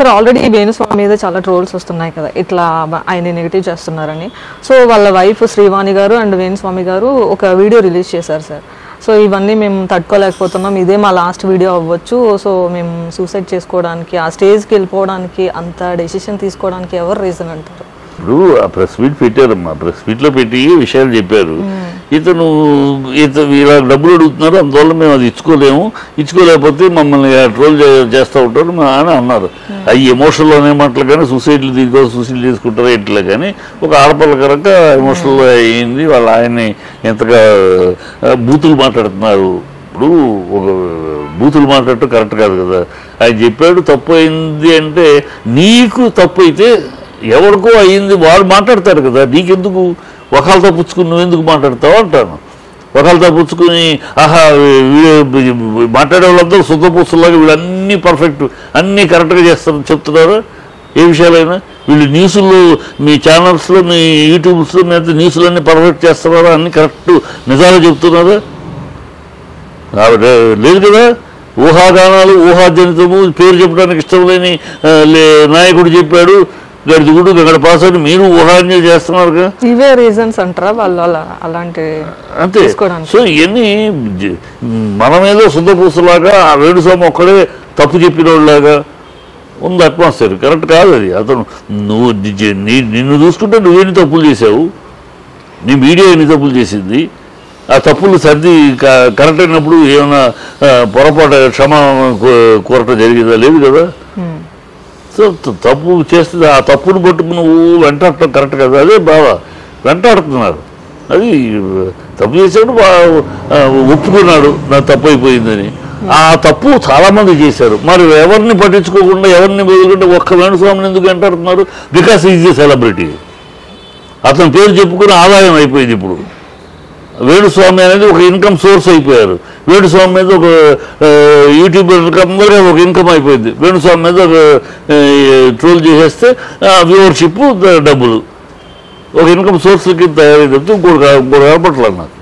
Sir already Venu Swamy మీద చాలా trolls వస్తున్నాయి కదా, ఇట్లా ఆయన నెగిటివ్ చేస్తున్నారని. సో వాళ్ళ వైఫ్ శ్రీవాణి గారు అండ్ వేణుస్వామి గారు ఒక వీడియో రిలీజ్ చేశారు సార్. సో ఇవన్నీ మేము తట్టుకోలేకపోతున్నాం, ఇదే మా లాస్ట్ వీడియో అవ్వచ్చు, సో మేము సూసైడ్ చేసుకోవడానికి ఆ స్టేజ్కి వెళ్ళిపోవడానికి అంత డెసిషన్ తీసుకోవడానికి ఎవరు రీజన్ అంటారు? ఇప్పుడు ఆ ప్రెస్ మీట్ పెట్టారమ్మా, ప్రెస్ మీట్లో పెట్టి విషయాలు చెప్పారు. ఇతను ఇలా డబ్బులు అడుగుతున్నారు, అందువల్ల మేము అది ఇచ్చుకోలేకపోతే మమ్మల్ని ట్రోల్ చేస్తూ ఉంటారు అని అన్నారు. అవి ఎమోషనల్లోనే మాటలు కానీ సూసైడ్లు సూసైడ్ తీసుకుంటారో ఇట్లా కానీ ఒక ఆడపిల్ల కనుక ఎమోషనల్ అయ్యింది. వాళ్ళ ఆయన్ని ఎంతగా బూతులు మాట్లాడుతున్నారు. ఇప్పుడు ఒక బూతులు మాట్లాడటం కరెక్ట్ కాదు కదా. ఆయన చెప్పాడు తప్పు అయింది అంటే, నీకు తప్పు అయితే ఎవరికో అయింది వాళ్ళు మాట్లాడతారు కదా, నీకెందుకు ఒకళ్ళతో పుచ్చుకుని నువ్వెందుకు మాట్లాడతావు అంటాను. ఒకళ్ళతో పుచ్చుకుని ఆహా మాట్లాడే వాళ్ళంతా శుద్ధపూసలాగా వీళ్ళు అన్నీ పర్ఫెక్ట్ అన్నీ కరెక్ట్గా చేస్తారని చెప్తున్నారు. ఏ విషయాలైనా వీళ్ళు న్యూస్లో మీ ఛానల్స్లో మీ యూట్యూబ్స్లో మీద న్యూస్లన్నీ పర్ఫెక్ట్ చేస్తున్నారా, అన్నీ కరెక్ట్ నిజాలు చెప్తున్నారా? లేదు కదా. ఊహాగానాలు ఊహాజనితము పేరు చెప్పడానికి ఇష్టం లేని నాయకుడు చెప్పాడు గడిదిగుడు గడ పాస్ అని మీరు ఊహాన్యం చేస్తున్నారు కదా. ఇవే రీజన్స్ అంటారా వాళ్ళు అలాంటి? అంతే. సో ఇవన్నీ మన మీద శుద్ధపూసలాగా ఆ వేణుస్వామి ఒక్కడే తప్పు చెప్పిన వాళ్ళలాగా ఉంది అట్మాస్ఫియర్. కరెక్ట్ కాదు అది. అతను నిన్ను చూసుకుంటే నువ్వేన్ని తప్పులు చేసావు, నీ మీడియా ఎన్ని తప్పులు చేసింది, ఆ తప్పులు సర్ది కరెక్ట్ అయినప్పుడు ఏమైనా పొరపాటు క్షమాపణ కోరటం జరిగిందా? లేదు కదా. సో తప్పు చేస్తే ఆ తప్పును పట్టుకుని నువ్వు వెంటాడటం కరెక్ట్ కదా. అదే బాగా వెంటాడుతున్నారు. అది తప్పు చేసాడు, ఒప్పుకున్నాడు నా తప్పు అయిపోయిందని. ఆ తప్పు చాలామంది చేశారు. మరి ఎవరిని పట్టించుకోకుండా ఎవరిని బదులుకుంటే ఒక్క వేణుస్వామిని ఎందుకు వెంటాడుతున్నారు? Because is a celebrity. అతని పేరు చెప్పుకుని ఆదాయం అయిపోయింది. ఇప్పుడు వేణుస్వామి అనేది ఒక ఇన్కమ్ సోర్స్ అయిపోయారు. వేణుస్వామి మీద ఒక యూట్యూబర్ అందరికీ ఒక ఇన్కమ్ అయిపోయింది. వేణుస్వామి మీద ఒక ట్రోల్ చేసేస్తే వ్యూవర్షిప్ డబ్బులు ఒక ఇన్కమ్ సోర్స్ కింద తయారైతే ఇంకోటి కనపట్లేదు నాకు.